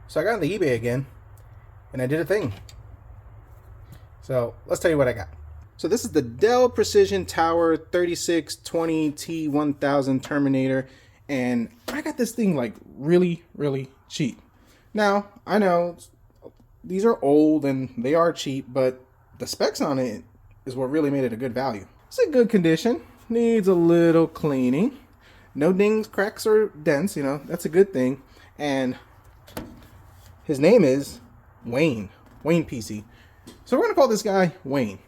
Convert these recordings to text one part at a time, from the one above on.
So I got on the eBay again, and I did a thing. So let's tell you what I got. So this is the Dell Precision Tower 3620 T1000 Terminator, and I got this thing like really cheap. Now, I know these are old and they are cheap, but the specs on it is what really made it a good value. It's in good condition, needs a little cleaning. No dings, cracks, or dents, you know, that's a good thing. And his name is Wayne PC. So we're gonna call this guy Wayne.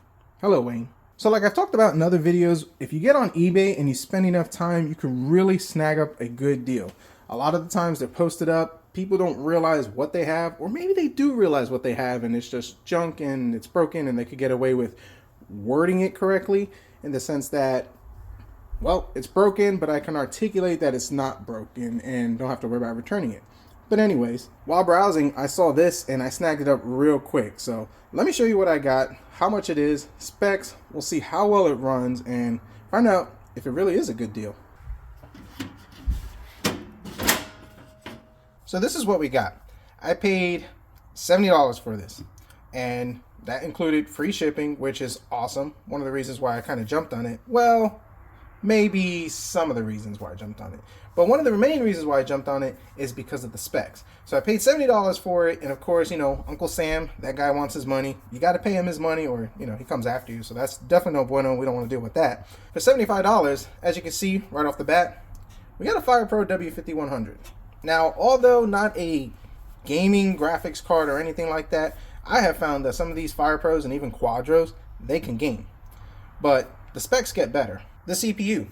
Hello, Wayne. So like I've talked about in other videos, if you get on eBay and you spend enough time, you can really snag up a good deal. A lot of the times they're posted up, people don't realize what they have, or maybe they do realize what they have and it's just junk and it's broken, and they could get away with wording it correctly in the sense that, well, it's broken, but I can articulate that it's not broken and don't have to worry about returning it. But anyways, while browsing, I saw this and I snagged it up real quick. So let me show you what I got, how much it is, specs, we'll see how well it runs, and find out if it really is a good deal. So this is what we got. I paid $70 for this, and that included free shipping, which is awesome. One of the reasons why I kind of jumped on it, well, maybe some of the reasons why I jumped on it, but one of the main reasons why I jumped on it is because of the specs. So I paid $70 for it, and of course, you know, Uncle Sam, that guy wants his money. You got to pay him his money, or you know, he comes after you. So that's definitely no bueno. We don't want to deal with that. For $75, as you can see right off the bat, we got a FirePro W5100. Now, although not a gaming graphics card or anything like that, I have found that some of these FirePros and even Quadros, they can game, but the specs get better. The CPU,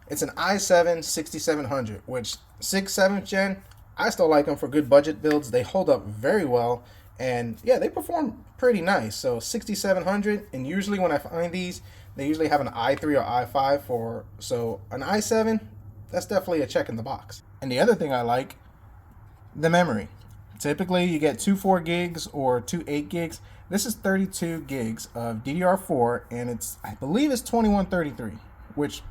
it's an i7-6700, which 6th, 7th gen, I still like them for good budget builds. They hold up very well, and yeah, they perform pretty nice. So 6700, and usually when I find these, they usually have an i3 or i5 for, so an i7, that's definitely a check in the box. And the other thing I like, the memory. Typically you get 2 4 gigs or 2 8 gigs. This is 32 gigs of DDR4, and it's, I believe it's 2133, which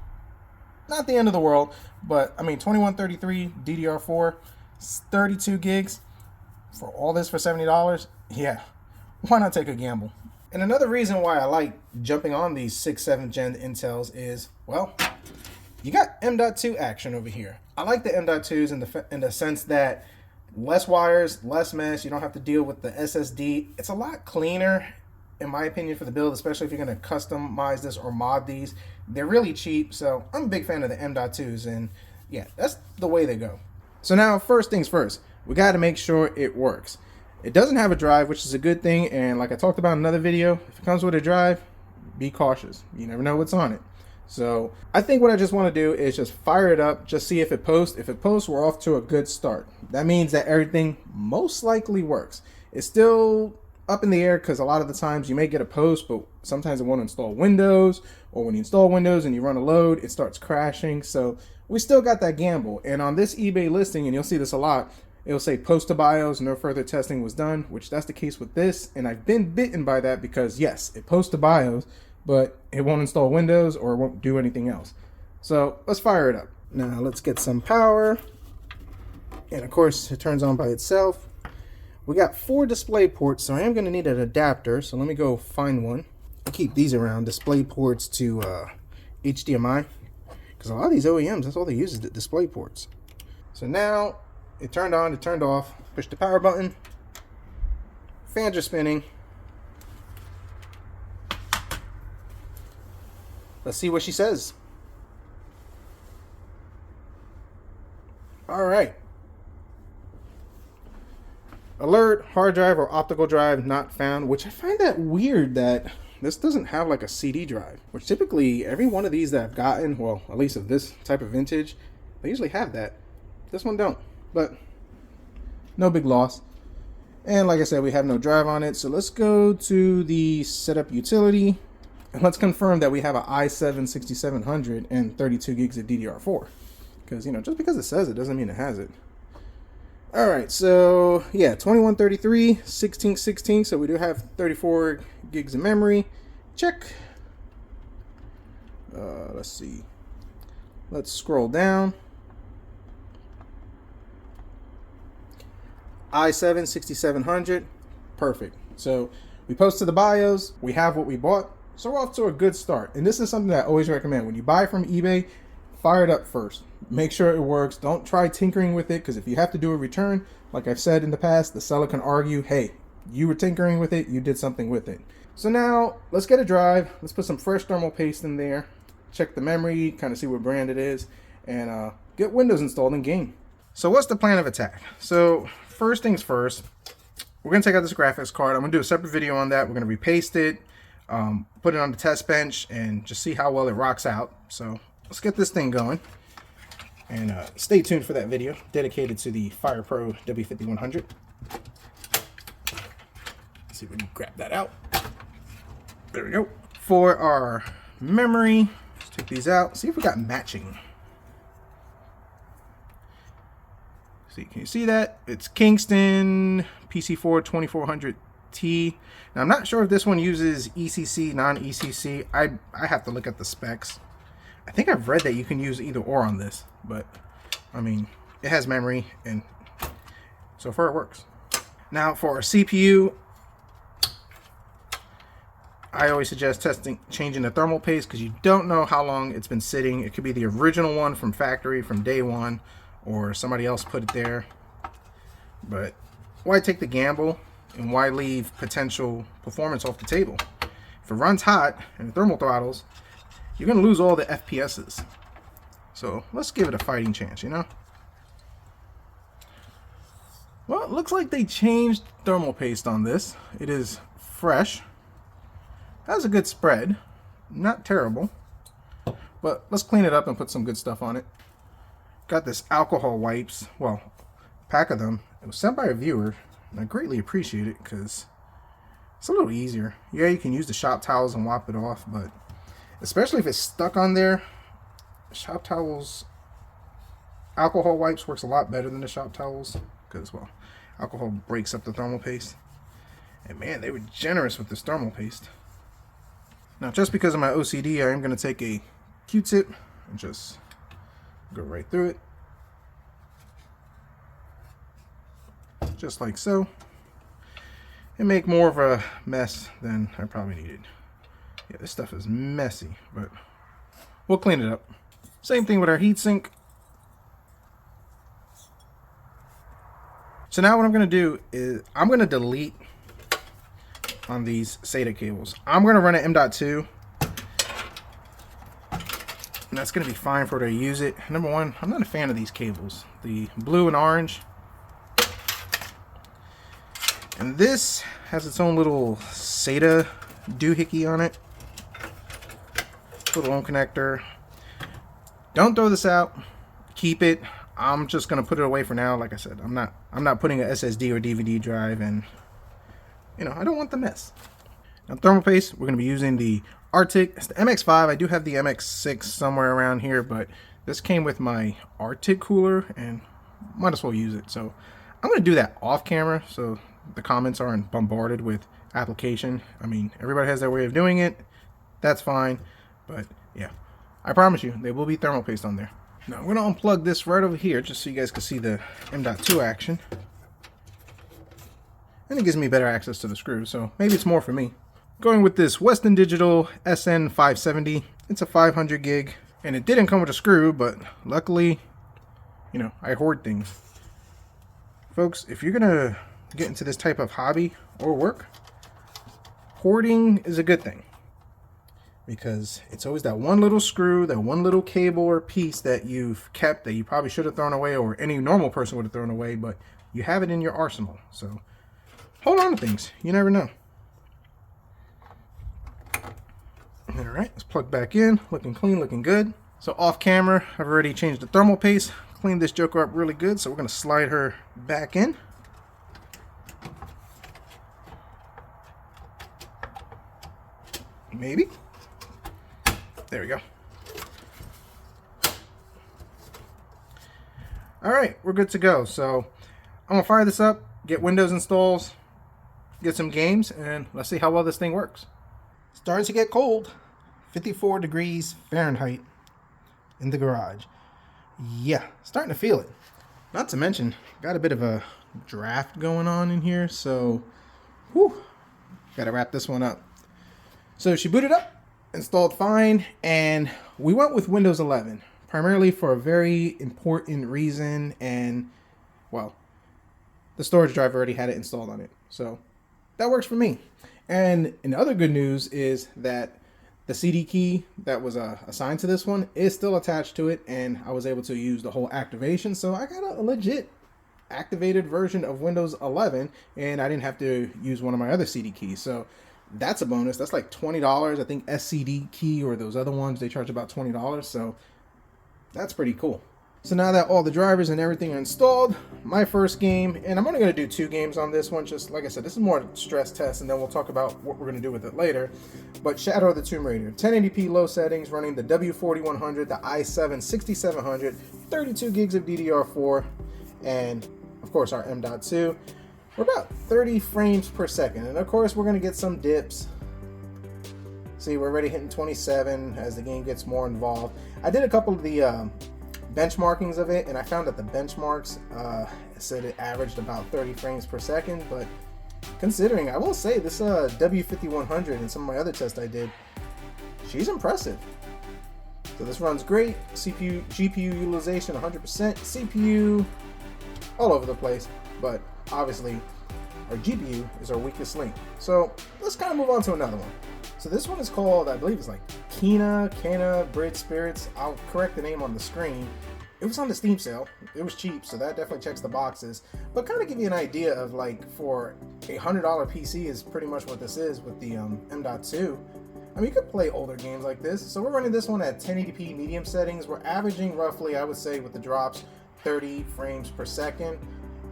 not the end of the world, but I mean 2133 DDR4, 32 gigs for all this for $70. Yeah, why not take a gamble? And another reason why I like jumping on these 6th, 7th gen Intels is, well, you got M.2 action over here. I like the M.2s in the sense that less wires, less mess. You don't have to deal with the SSD. It's a lot cleaner, in my opinion, for the build, especially if you're going to customize this or mod these. They're really cheap, so I'm a big fan of the M.2s, and yeah, that's the way they go. So now, first things first, we got to make sure it works. It doesn't have a drive, which is a good thing, and like I talked about in another video, if it comes with a drive, be cautious. You never know what's on it. So I think what I just want to do is just fire it up, just see if it posts. If it posts, we're off to a good start. That means that everything most likely works. It's still up in the air because a lot of the times you may get a post, but sometimes it won't install Windows, or when you install Windows and you run a load, it starts crashing. So we still got that gamble. And on this eBay listing, and you'll see this a lot, it'll say post to BIOS, no further testing was done, which that's the case with this. And I've been bitten by that because yes, it posts to BIOS, but it won't install Windows or it won't do anything else. So let's fire it up. Now let's get some power. And of course it turns on by itself. We got 4 display ports, so I am going to need an adapter. So let me go find one. I keep these around, display ports to HDMI. Because a lot of these OEMs, that's all they use is the display ports. So now it turned on, it turned off. Push the power button. Fans are spinning. Let's see what she says. All right. Alert, hard drive or optical drive not found, which I find that weird that this doesn't have like a CD drive, which typically every one of these that I've gotten, well, at least of this type of vintage, they usually have that. This one don't, but no big loss. And like I said, we have no drive on it. So let's go to the setup utility. And let's confirm that we have an i7-6700 and 32 gigs of DDR4. Because, you know, just because it says it doesn't mean it has it. All right, so yeah, 2133, 1616. So we do have 34 gigs of memory. Check. Let's see. Let's scroll down. i7 6700. Perfect. So we posted the BIOS, we have what we bought, so we're off to a good start. And this is something that I always recommend. When you buy from eBay, fire it up first. Make sure it works. Don't try tinkering with it, because if you have to do a return, like I've said in the past, the seller can argue, hey, you were tinkering with it, you did something with it. So now let's get a drive. Let's put some fresh thermal paste in there, check the memory, kind of see what brand it is, and get Windows installed in game. So what's the plan of attack? So first things first, we're going to take out this graphics card. I'm going to do a separate video on that. We're going to repaste it, put it on the test bench, and just see how well it rocks out. So let's get this thing going. And stay tuned for that video dedicated to the FirePro W5100. Let's see if we can grab that out. There we go. For our memory, let's take these out. See if we got matching. See, can you see that? It's Kingston PC4 2400T. Now I'm not sure if this one uses ECC, non-ECC. I have to look at the specs. I think I've read that you can use either or on this, but I mean, it has memory and so far it works. Now for our CPU, I always suggest changing the thermal paste, because you don't know how long it's been sitting. It could be the original one from factory from day one, or somebody else put it there. But why take the gamble, and why leave potential performance off the table? If it runs hot and the thermal throttles, you're going to lose all the FPSs. So let's give it a fighting chance, you know? Well, it looks like they changed thermal paste on this. It is fresh. Has a good spread. Not terrible. But let's clean it up and put some good stuff on it. Got this alcohol wipes. Well, a pack of them. It was sent by a viewer, and I greatly appreciate it because it's a little easier. Yeah, you can use the shop towels and wipe it off, but especially if it's stuck on there, shop towels, alcohol wipes works a lot better than the shop towels, because, well, alcohol breaks up the thermal paste. And man, they were generous with this thermal paste. Now, just because of my OCD, I am going to take a Q-tip and just go right through it. Just like so. And make more of a mess than I probably needed. Yeah, this stuff is messy, but we'll clean it up. Same thing with our heatsink. So now what I'm going to do is I'm going to delete on these SATA cables. I'm going to run an M.2, and that's going to be fine for what I use it. Number one, I'm not a fan of these cables, the blue and orange. And this has its own little SATA doohickey on it. Little home connector. Don't throw this out. Keep it. I'm just gonna put it away for now. Like I said, I'm not putting a SSD or DVD drive in. You know, I don't want the mess. Now, thermal paste, we're gonna be using the Arctic. It's the MX5. I do have the MX6 somewhere around here, but this came with my Arctic cooler, and might as well use it. So I'm gonna do that off camera, so the comments aren't bombarded with application. I mean, everybody has their way of doing it. That's fine. But yeah, I promise you, there will be thermal paste on there. Now I'm going to unplug this right over here just so you guys can see the M.2 action. And it gives me better access to the screws, so maybe it's more for me. Going with this Western Digital SN570. It's a 500 gig, and it didn't come with a screw, but luckily, you know, I hoard things. Folks, if you're going to get into this type of hobby or work, hoarding is a good thing. Because it's always that one little screw, that one little cable or piece that you've kept that you probably should have thrown away, or any normal person would have thrown away, but you have it in your arsenal. So hold on to things. You never know. Alright, let's plug back in. Looking clean, looking good. So off camera, I've already changed the thermal paste. Cleaned this joker up really good, so we're going to slide her back in. Maybe. There we go. Alright, we're good to go. So I'm going to fire this up, get Windows installs, get some games, and let's see how well this thing works. Starting to get cold. 54 degrees Fahrenheit in the garage. Yeah, starting to feel it. Not to mention, got a bit of a draft going on in here, so whew, gotta wrap this one up. So she booted up, installed fine, and we went with Windows 11, primarily for a very important reason, and well, the storage drive already had it installed on it, so that works for me. And other good news is that the CD key that was assigned to this one is still attached to it, and I was able to use the whole activation, so I got a legit activated version of Windows 11, and I didn't have to use one of my other CD keys, so that's a bonus. That's like $20. I think SCD key or those other ones, they charge about $20, so that's pretty cool. So now that all the drivers and everything are installed, my first game, and I'm only going to do 2 games on this one, just like I said, this is more stress test, and then we'll talk about what we're going to do with it later. But Shadow of the Tomb Raider, 1080p low settings, running the W4100, the i7-6700, 32 gigs of DDR4, and of course our M.2. We're about 30 frames per second, and of course we're going to get some dips. See, we're already hitting 27 as the game gets more involved. I did a couple of the benchmarkings of it, and I found that the benchmarks said it averaged about 30 frames per second, but considering, I will say this W5100 and some of my other tests I did, she's impressive. So this runs great. CPU, GPU utilization 100%, CPU all over the place, but obviously our GPU is our weakest link. So let's kind of move on to another one. So this one is called, I believe it's like Cana Bridge Spirits. I'll correct the name on the screen. It was on the Steam sale. It was cheap, so that definitely checks the boxes. But kind of give you an idea of, like, for a $100 PC is pretty much what this is with the M.2. I mean, you could play older games like this. So we're running this one at 1080p medium settings. We're averaging roughly, I would say, with the drops, 30 frames per second.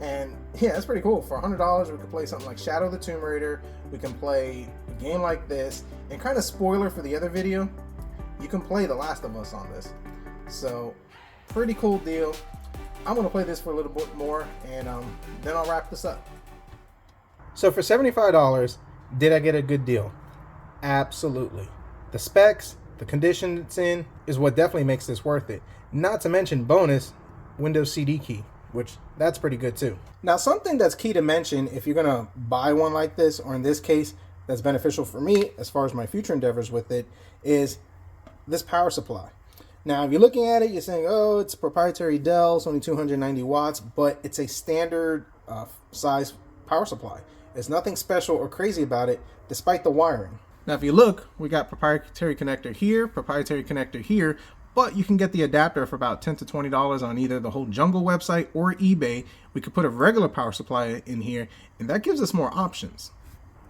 And yeah, that's pretty cool. For $100, we could play something like Shadow of the Tomb Raider. We can play a game like this. And kind of spoiler for the other video, you can play The Last of Us on this. So, pretty cool deal. I'm going to play this for a little bit more, and then I'll wrap this up. So for $75, did I get a good deal? Absolutely. The specs, the condition it's in, is what definitely makes this worth it. Not to mention bonus, Windows CD key, which that's pretty good too. Now, something that's key to mention if you're gonna buy one like this, or in this case, that's beneficial for me as far as my future endeavors with it, is this power supply. Now, if you're looking at it, you're saying, oh, it's proprietary Dell, it's only 290 watts, but it's a standard size power supply. There's nothing special or crazy about it, despite the wiring. Now, if you look, we got proprietary connector here, but you can get the adapter for about $10 to $20 on either the whole Jungle website or eBay. We could put a regular power supply in here, and that gives us more options.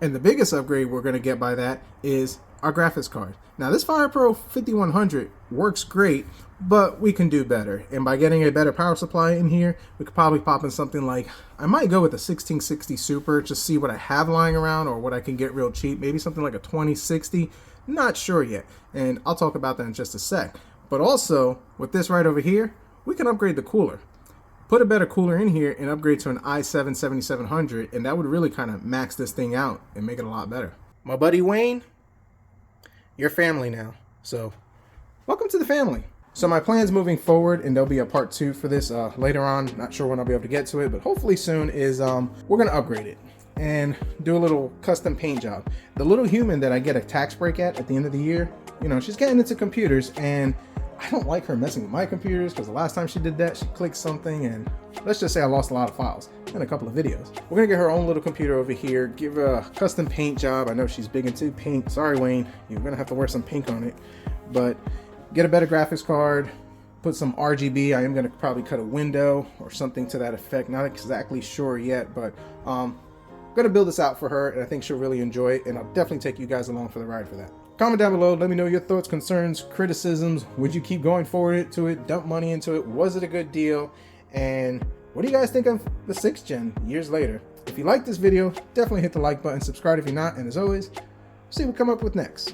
And the biggest upgrade we're going to get by that is our graphics card. Now, this FirePro 5100 works great, but we can do better. And by getting a better power supply in here, we could probably pop in something like, I might go with a 1660 Super, just see what I have lying around or what I can get real cheap. Maybe something like a 2060. Not sure yet. And I'll talk about that in just a sec. But also, with this right over here, we can upgrade the cooler. Put a better cooler in here and upgrade to an i7-7700, and that would really kind of max this thing out and make it a lot better. My buddy Wayne, you're family now. So, welcome to the family. So my plans moving forward, and there'll be a part 2 for this later on. Not sure when I'll be able to get to it, but hopefully soon, is we're going to upgrade it and do a little custom paint job. The little human that I get a tax break at the end of the year, you know, she's getting into computers, and I don't like her messing with my computers because the last time she did that, she clicked something, and let's just say I lost a lot of files and a couple of videos. We're gonna get her own little computer over here, give her a custom paint job. I know she's big into paint. Sorry, Wayne, you're gonna have to wear some pink on it, but get a better graphics card, put some RGB. I am gonna probably cut a window or something to that effect. Not exactly sure yet, but I'm gonna build this out for her, and I think she'll really enjoy it, and I'll definitely take you guys along for the ride for that. Comment down below, let me know your thoughts, concerns, criticisms. Would you keep going forward to it, dump money into it? Was it a good deal? And what do you guys think of the 6th gen years later? If you like this video, definitely hit the like button, subscribe if you're not, and as always, see what we come up with next.